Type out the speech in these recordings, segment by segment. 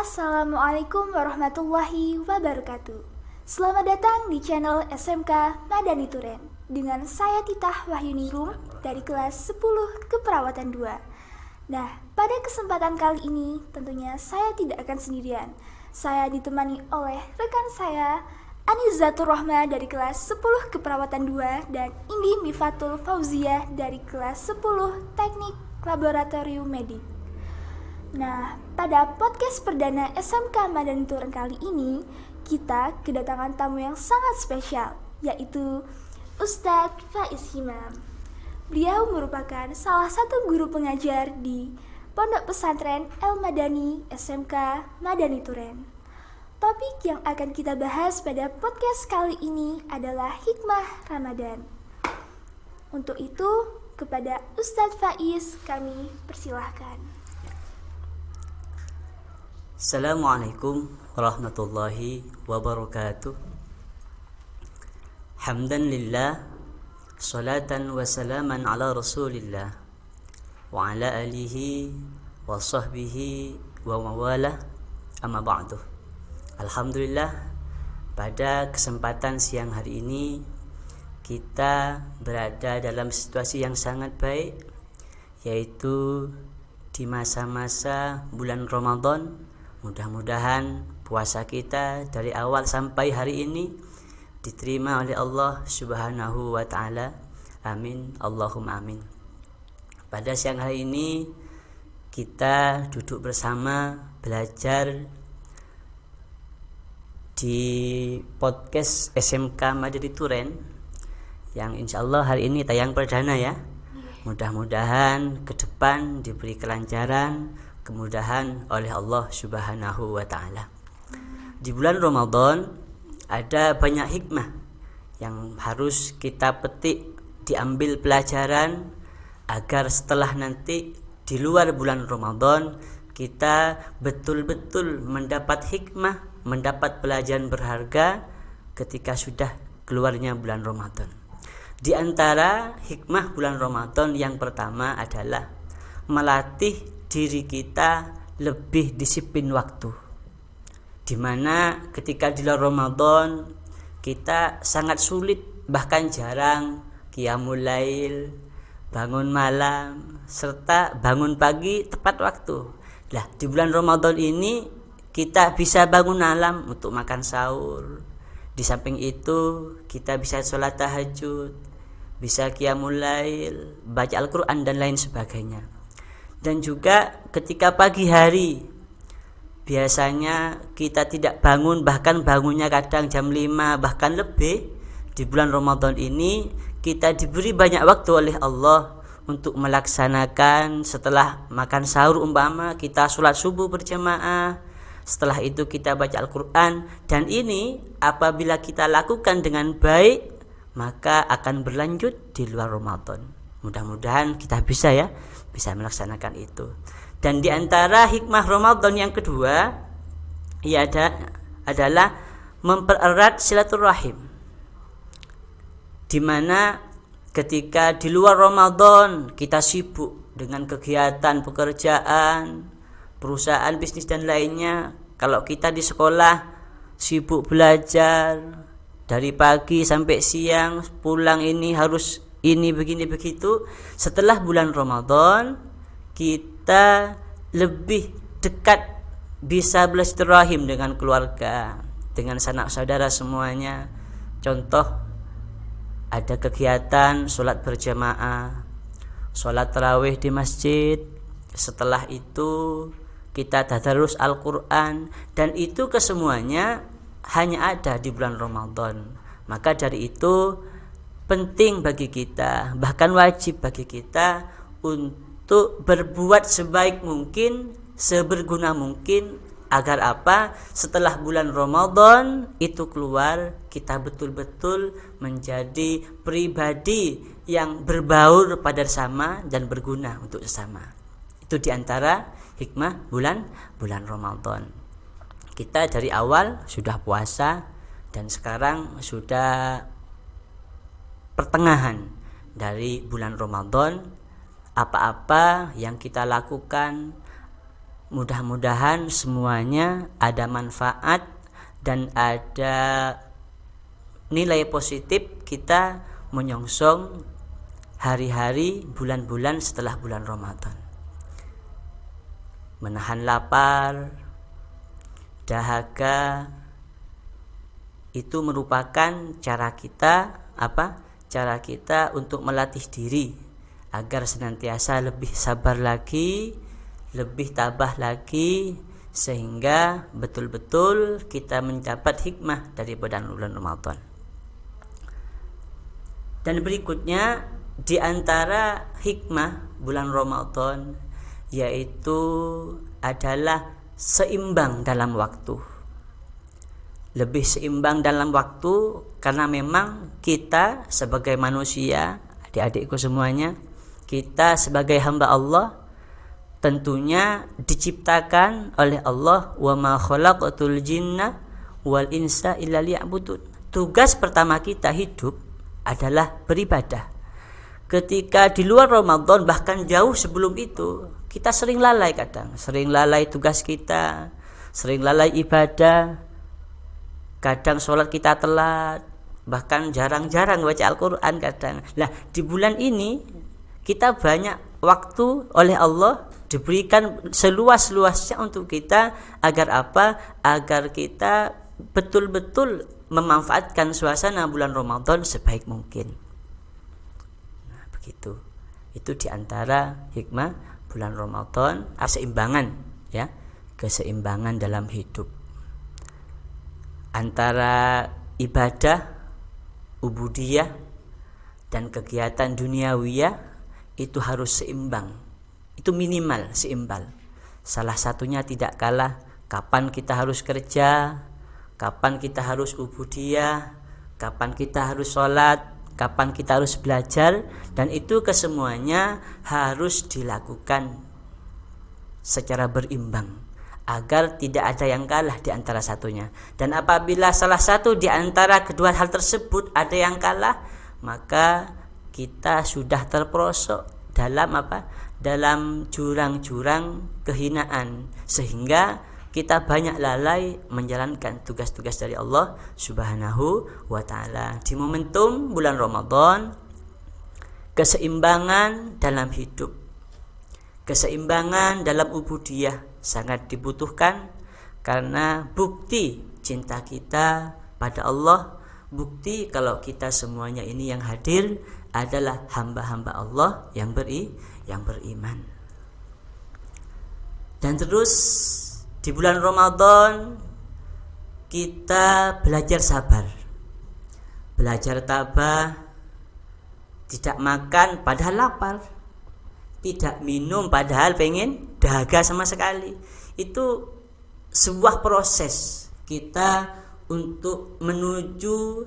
Assalamualaikum warahmatullahi wabarakatuh. Selamat datang di channel SMK Madani Turen dengan saya Titah Wahyuningrum dari kelas 10 Keperawatan 2. Nah, pada kesempatan kali ini tentunya saya tidak akan sendirian. Saya ditemani oleh rekan saya Anizatur Rohma dari kelas 10 Keperawatan 2 dan Indi Mifatul Fauzia dari kelas 10 Teknik Laboratorium Medik. Nah, pada podcast perdana SMK Madani Turen kali ini, kita kedatangan tamu yang sangat spesial, yaitu Ustadz Faiz Himam. Beliau merupakan salah satu guru pengajar di Pondok Pesantren El Madani SMK Madani Turen. Topik yang akan kita bahas pada podcast kali ini adalah hikmah Ramadan. Untuk itu, kepada Ustadz Faiz kami persilahkan. Assalamualaikum warahmatullahi wabarakatuh. Hamdan lillah, salatan wa salaman ala rasulillah, wa ala alihi wa sahbihi wa mawalah, amma ba'du. Alhamdulillah, pada kesempatan siang hari ini kita berada dalam situasi yang sangat baik, yaitu di masa-masa bulan Ramadan. Mudah-mudahan puasa kita dari awal sampai hari ini diterima oleh Allah Subhanahu wa ta'ala. Amin, Allahumma amin. Pada siang hari ini kita duduk bersama belajar di podcast SMK Madani Turen yang insya Allah hari ini tayang perdana ya. Mudah-mudahan ke depan diberi kelancaran, kemudahan oleh Allah Subhanahu wa ta'ala. Di bulan Ramadan ada banyak hikmah yang harus kita petik, diambil pelajaran agar setelah nanti di luar bulan Ramadan kita betul-betul mendapat hikmah, mendapat pelajaran berharga ketika sudah keluarnya bulan Ramadan. Di antara hikmah bulan Ramadan yang pertama adalah melatih diri kita lebih disiplin waktu, dimana ketika di luar Ramadan kita sangat sulit, bahkan jarang qiyamul lail, bangun malam, serta bangun pagi tepat waktu. Nah, di bulan Ramadan ini kita bisa bangun malam untuk makan sahur. Di samping itu kita bisa sholat tahajud, bisa qiyamul lail, baca Al-Quran dan lain sebagainya. Dan juga ketika pagi hari biasanya kita tidak bangun, bahkan bangunnya kadang jam 5 bahkan lebih. Di bulan Ramadan ini kita diberi banyak waktu oleh Allah untuk melaksanakan setelah makan sahur umpama kita sholat subuh berjamaah, setelah itu kita baca Al-Quran, dan ini apabila kita lakukan dengan baik maka akan berlanjut di luar Ramadan. Mudah-mudahan kita bisa melaksanakan itu. Dan di antara hikmah Ramadan yang kedua adalah mempererat silaturahim, di mana ketika di luar Ramadan kita sibuk dengan kegiatan pekerjaan, perusahaan, bisnis dan lainnya. Kalau kita di sekolah sibuk belajar dari pagi sampai siang, pulang ini harus ini begini begitu. Setelah bulan Ramadan kita lebih dekat, bisa bersilaturahim dengan keluarga, dengan sanak saudara semuanya. Contoh, ada kegiatan sholat berjamaah, sholat tarawih di masjid, setelah itu kita tadarus Al-Quran, dan itu kesemuanya hanya ada di bulan Ramadan. Maka dari itu penting bagi kita, bahkan wajib bagi kita untuk berbuat sebaik mungkin, seberguna mungkin, agar apa? Setelah bulan Ramadan itu keluar, kita betul-betul menjadi pribadi yang berbaur pada sesama dan berguna untuk sesama. Itu diantara hikmah bulan Ramadan. Kita dari awal sudah puasa dan sekarang sudah pertengahan dari bulan Ramadan. Apa-apa yang kita lakukan mudah-mudahan semuanya ada manfaat dan ada nilai positif kita menyongsong hari-hari, bulan-bulan setelah bulan Ramadan. Menahan lapar, dahaga, itu merupakan cara kita Cara kita untuk melatih diri agar senantiasa lebih sabar lagi, lebih tabah lagi, sehingga betul-betul kita mendapat hikmah dari bulan Ramadan. Dan berikutnya di antara hikmah bulan Ramadan yaitu adalah seimbang dalam waktu. Lebih seimbang dalam waktu karena memang kita sebagai manusia, adik-adikku semuanya, kita sebagai hamba Allah tentunya diciptakan oleh Allah, wa ma khalaqatul jinna wal insa illa liya'budun. Tugas pertama kita hidup adalah beribadah. Ketika di luar Ramadan, bahkan jauh sebelum itu, kita sering lalai sering lalai tugas kita, sering lalai ibadah. Kadang sholat kita telat, bahkan jarang-jarang baca Al-Quran kadang. Nah, di bulan ini kita banyak waktu oleh Allah diberikan seluas-luasnya untuk kita agar apa? Agar kita betul-betul memanfaatkan suasana bulan Ramadan sebaik mungkin. Nah, begitu. Itu diantara hikmah bulan Ramadan, keseimbangan, ya, keseimbangan dalam hidup antara ibadah, ubudiyah, dan kegiatan duniawiyah itu harus seimbang. Itu minimal seimbang. Salah satunya tidak kalah. Kapan kita harus kerja, kapan kita harus ubudiyah, kapan kita harus sholat, kapan kita harus belajar, dan itu kesemuanya harus dilakukan secara berimbang agar tidak ada yang kalah di antara satunya. Dan apabila salah satu di antara kedua hal tersebut ada yang kalah, maka kita sudah terperosok dalam dalam jurang-jurang kehinaan, sehingga kita banyak lalai menjalankan tugas-tugas dari Allah Subhanahu wa ta'ala. Di momentum bulan Ramadan, keseimbangan dalam hidup, keseimbangan dalam ubudiyah sangat dibutuhkan, karena bukti cinta kita pada Allah, bukti kalau kita semuanya ini yang hadir adalah hamba-hamba Allah yang beriman. Dan terus di bulan Ramadan kita belajar sabar, belajar tabah, tidak makan padahal lapar, tidak minum padahal pengen dahaga sama sekali. Itu sebuah proses kita untuk menuju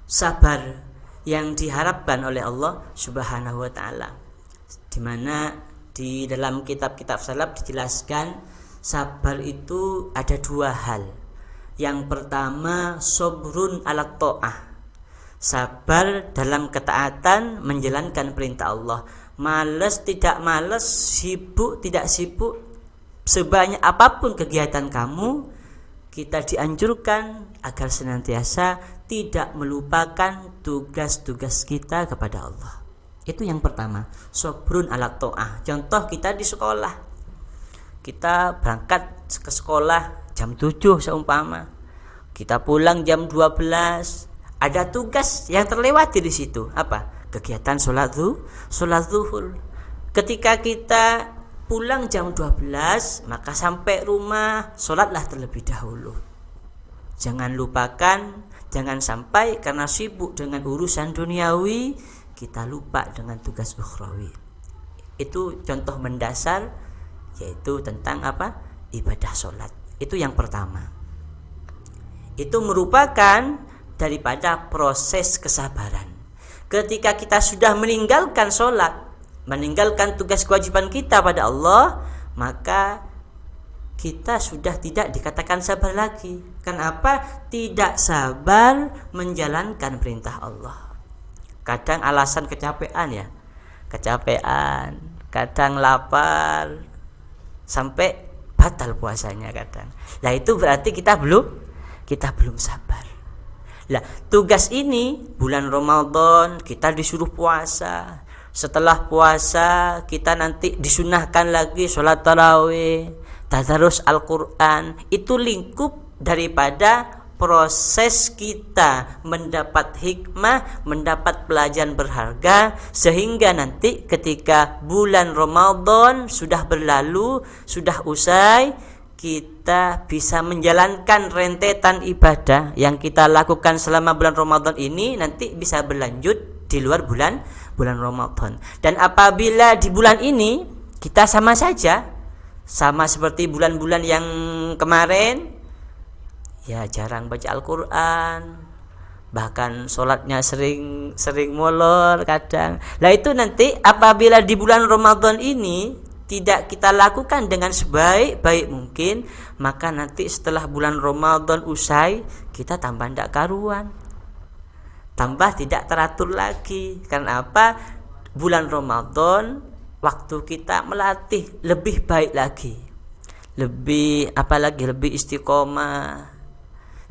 sabar yang diharapkan oleh Allah Subhanahu wa ta'ala, di mana di dalam kitab-kitab salaf dijelaskan sabar itu ada dua hal. Yang pertama, sobrun ala ta'ah, sabar dalam ketaatan menjalankan perintah Allah. Malas tidak malas, sibuk tidak sibuk, sebanyak apapun kegiatan kamu, kita dianjurkan agar senantiasa tidak melupakan tugas-tugas kita kepada Allah. Itu yang pertama, sobrun ala ta'ah. Contoh kita di sekolah, kita berangkat ke sekolah jam 7 seumpama, kita pulang jam 12, ada tugas yang terlewati di situ, apa? Kegiatan sholat zuhur. Ketika kita pulang jam 12, maka sampai rumah sholatlah terlebih dahulu. Jangan lupakan, jangan sampai karena sibuk dengan urusan duniawi kita lupa dengan tugas ukhrawi. Itu contoh mendasar, yaitu tentang ibadah sholat. Itu yang pertama. Itu merupakan daripada proses kesabaran. Ketika kita sudah meninggalkan sholat, meninggalkan tugas kewajiban kita pada Allah, maka kita sudah tidak dikatakan sabar lagi. Kenapa? Tidak sabar menjalankan perintah Allah. Kadang alasan kecapean, kadang lapar, sampai batal puasanya kadang. Lah itu berarti kita belum sabar. Lah tugas ini bulan Ramadan kita disuruh puasa. Setelah puasa kita nanti disunahkan lagi sholat tarawih, tadarus Al-Quran. Itu lingkup daripada proses kita mendapat hikmah, mendapat pelajaran berharga, sehingga nanti ketika bulan Ramadan sudah berlalu, sudah usai, kita bisa menjalankan rentetan ibadah yang kita lakukan selama bulan Ramadan ini nanti bisa berlanjut di luar bulan Ramadan. Dan apabila di bulan ini kita sama saja, sama seperti bulan-bulan yang kemarin, ya jarang baca Al-Quran, bahkan sholatnya sering molor kadang. Nah itu nanti apabila di bulan Ramadan ini tidak kita lakukan dengan sebaik-baik mungkin, maka nanti setelah bulan Ramadan usai kita tambah tidak karuan, tambah tidak teratur lagi. Karena apa? Bulan Ramadan waktu kita melatih lebih baik lagi, lebih istiqomah,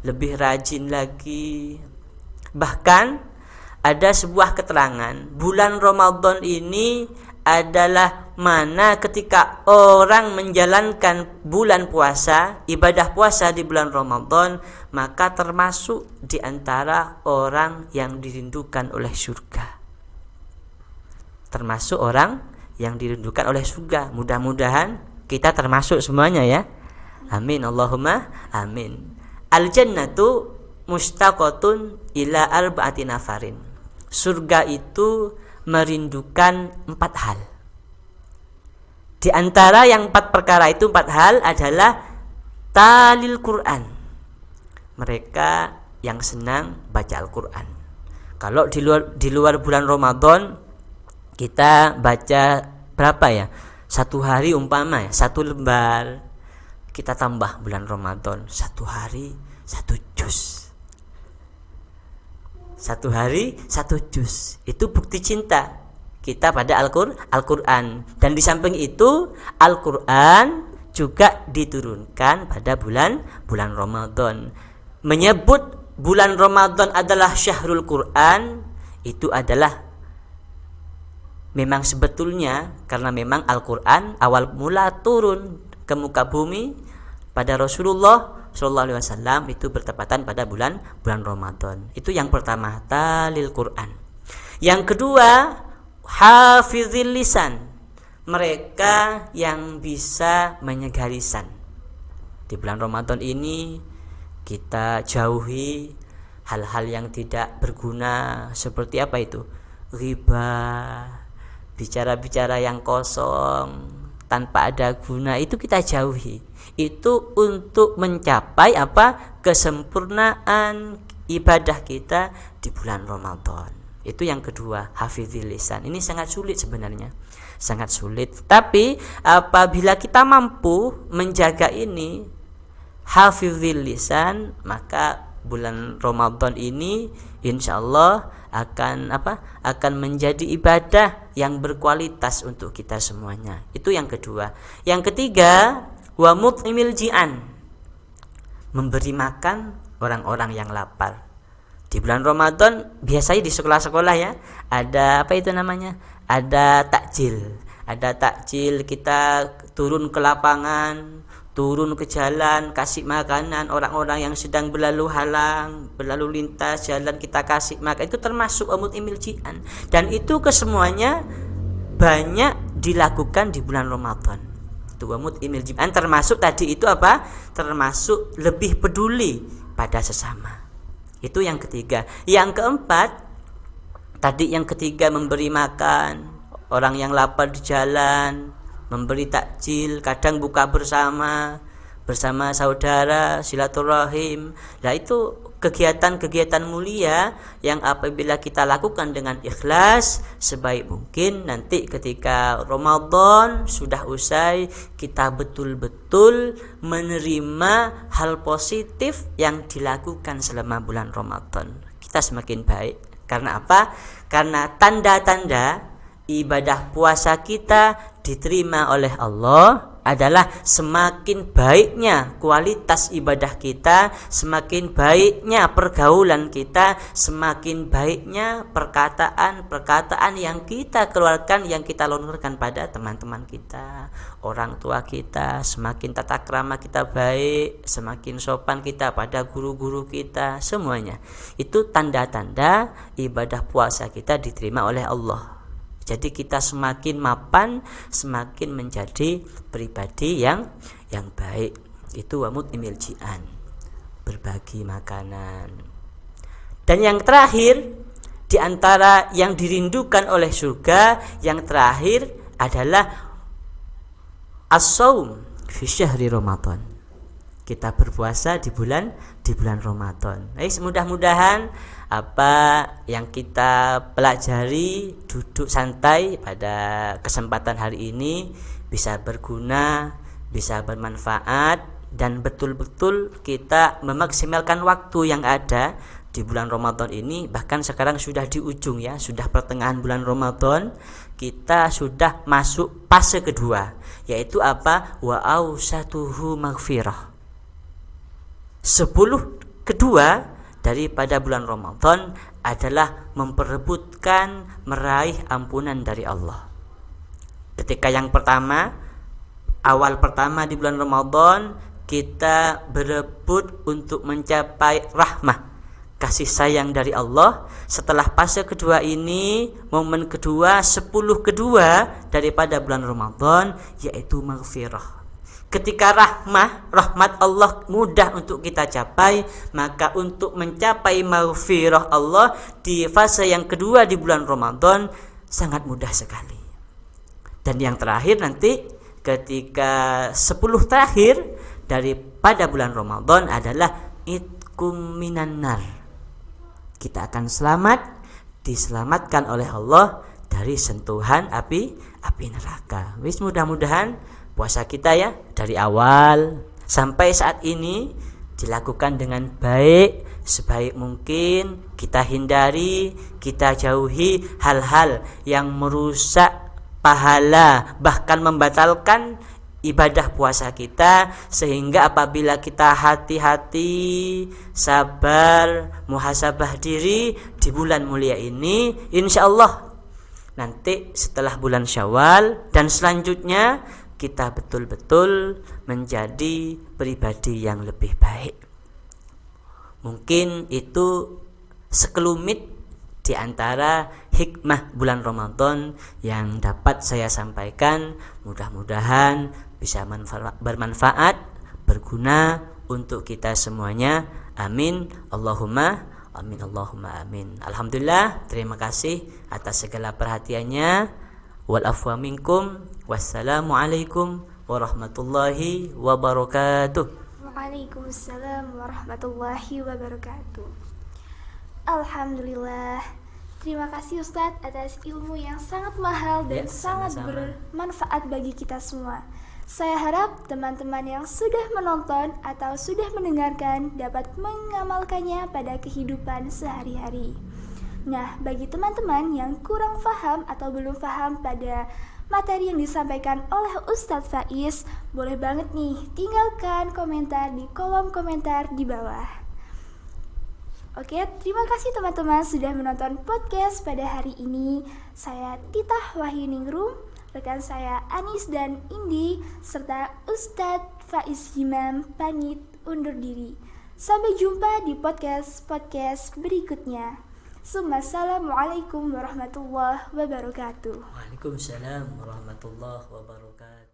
lebih rajin lagi. Bahkan ada sebuah keterangan, bulan Ramadan ini adalah mana ketika orang menjalankan bulan puasa, ibadah puasa di bulan Ramadan, maka termasuk di antara orang yang dirindukan oleh surga. Termasuk orang yang dirindukan oleh surga. Mudah-mudahan kita termasuk semuanya ya. Amin Allahumma amin. Al-jannatu mustaqatun ila arba'ati nafarin. Surga itu merindukan 4 hal. Di antara yang 4 perkara itu, 4 hal adalah talil Quran. Mereka yang senang baca Al-Quran. Kalau di luar bulan Ramadan kita baca berapa ya? 1 hari umpama ya, 1 lembar. Kita tambah bulan Ramadan 1 hari 1 juz. 1 hari 1 juz. Itu bukti cinta kita pada Al-Quran. Dan di samping itu Al-Quran juga diturunkan pada bulan Ramadan. Menyebut bulan Ramadan adalah syahrul Quran, itu adalah memang sebetulnya karena memang Al-Quran awal mula turun ke muka bumi pada Rasulullah SAW itu bertepatan pada bulan Ramadan. Itu yang pertama, talil Quran. Yang kedua, hafizil lisan. Mereka yang bisa menjaga lisan. Di bulan Ramadan ini kita jauhi hal-hal yang tidak berguna. Seperti apa itu? Riba, bicara-bicara yang kosong tanpa ada guna, itu kita jauhi. Itu untuk mencapai apa? Kesempurnaan ibadah kita di bulan Ramadan. Itu yang kedua, hafizil lisan. Ini sangat sulit sebenarnya, sangat sulit. Tapi apabila kita mampu menjaga ini, hafizil lisan, maka bulan Ramadan ini insyaallah akan menjadi ibadah yang berkualitas untuk kita semuanya. Itu yang kedua. Yang ketiga, wa mut'imil ji'an, memberi makan orang-orang yang lapar. Di bulan Ramadan biasanya di sekolah-sekolah ya ada apa itu namanya? Ada takjil, kita turun ke lapangan, turun ke jalan, kasih makanan orang-orang yang sedang berlalu lintas jalan, kita kasih makan. Itu termasuk mut'imil ji'an. Dan itu kesemuanya banyak dilakukan di bulan Ramadan. Itu mut'imil ji'an, termasuk tadi itu apa? Termasuk lebih peduli pada sesama. Itu yang ketiga. Yang keempat, tadi yang ketiga memberi makan orang yang lapar di jalan, memberi takjil, kadang buka bersama saudara, silaturahim. Nah itu kegiatan-kegiatan mulia yang apabila kita lakukan dengan ikhlas sebaik mungkin, nanti ketika Ramadan sudah usai kita betul-betul menerima hal positif yang dilakukan selama bulan Ramadan. Kita semakin baik. Karena apa? Karena tanda-tanda ibadah puasa kita diterima oleh Allah adalah semakin baiknya kualitas ibadah kita, semakin baiknya pergaulan kita, semakin baiknya perkataan yang kita keluarkan, yang kita lontarkan pada teman-teman kita, orang tua kita. Semakin tata krama kita baik, semakin sopan kita pada guru-guru kita, semuanya itu tanda-tanda ibadah puasa kita diterima oleh Allah. Jadi kita semakin mapan, semakin menjadi pribadi yang baik. Itu wamut imil ji'an, berbagi makanan. Dan yang terakhir, di antara yang dirindukan oleh surga, yang terakhir adalah as-saum fi syahri Ramadan. Kita berpuasa di bulan Ramadan. Mudah-mudahan apa yang kita pelajari, duduk santai pada kesempatan hari ini bisa berguna, bisa bermanfaat, dan betul-betul kita memaksimalkan waktu yang ada di bulan Ramadan ini. Bahkan sekarang sudah di ujung ya, sudah pertengahan bulan Ramadan, kita sudah masuk fase kedua, yaitu apa? Wa ausatuhu maghfirah. 10 kedua daripada bulan Ramadan adalah memperebutkan meraih ampunan dari Allah. Ketika yang pertama, awal pertama di bulan Ramadan, kita berebut untuk mencapai rahmah, kasih sayang dari Allah. Setelah fase kedua ini, momen kedua, 10 kedua daripada bulan Ramadan, yaitu maghfirah. Ketika rahmat Allah mudah untuk kita capai, maka untuk mencapai maghfirah Allah di fase yang kedua di bulan Ramadan sangat mudah sekali. Dan yang terakhir nanti, ketika 10 terakhir daripada bulan Ramadan adalah itkum minan nar. Kita akan diselamatkan oleh Allah dari sentuhan api neraka. Mudah-mudahan puasa kita ya dari awal sampai saat ini dilakukan dengan baik, sebaik mungkin. Kita hindari, kita jauhi hal-hal yang merusak pahala, bahkan membatalkan ibadah puasa kita, sehingga apabila kita hati-hati, sabar, muhasabah diri di bulan mulia ini, insya Allah nanti setelah bulan Syawal dan selanjutnya kita betul-betul menjadi pribadi yang lebih baik. Mungkin itu sekelumit di antara hikmah bulan Ramadan yang dapat saya sampaikan. Mudah-mudahan bisa bermanfaat, berguna untuk kita semuanya. Amin. Allahumma amin. Allahumma amin. Alhamdulillah, terima kasih atas segala perhatiannya. Wal afwa minkum. Wassalamualaikum warahmatullahi wabarakatuh. Waalaikumsalam warahmatullahi wabarakatuh. Alhamdulillah. Terima kasih Ustadz atas ilmu yang sangat mahal dan sangat bermanfaat bagi kita semua. Saya harap teman-teman yang sudah menonton atau sudah mendengarkan dapat mengamalkannya pada kehidupan sehari-hari. Nah, bagi teman-teman yang kurang paham atau belum paham pada materi yang disampaikan oleh Ustadz Faiz, boleh banget nih tinggalkan komentar di kolom komentar di bawah. Oke, terima kasih teman-teman sudah menonton podcast pada hari ini. Saya Titah Wahyuningrum, rekan saya Anis dan Indi, serta Ustadz Faiz Himam pamit undur diri. Sampai jumpa di podcast berikutnya. Assalamualaikum warahmatullahi wabarakatuh. Waalaikumsalam warahmatullahi wabarakatuh.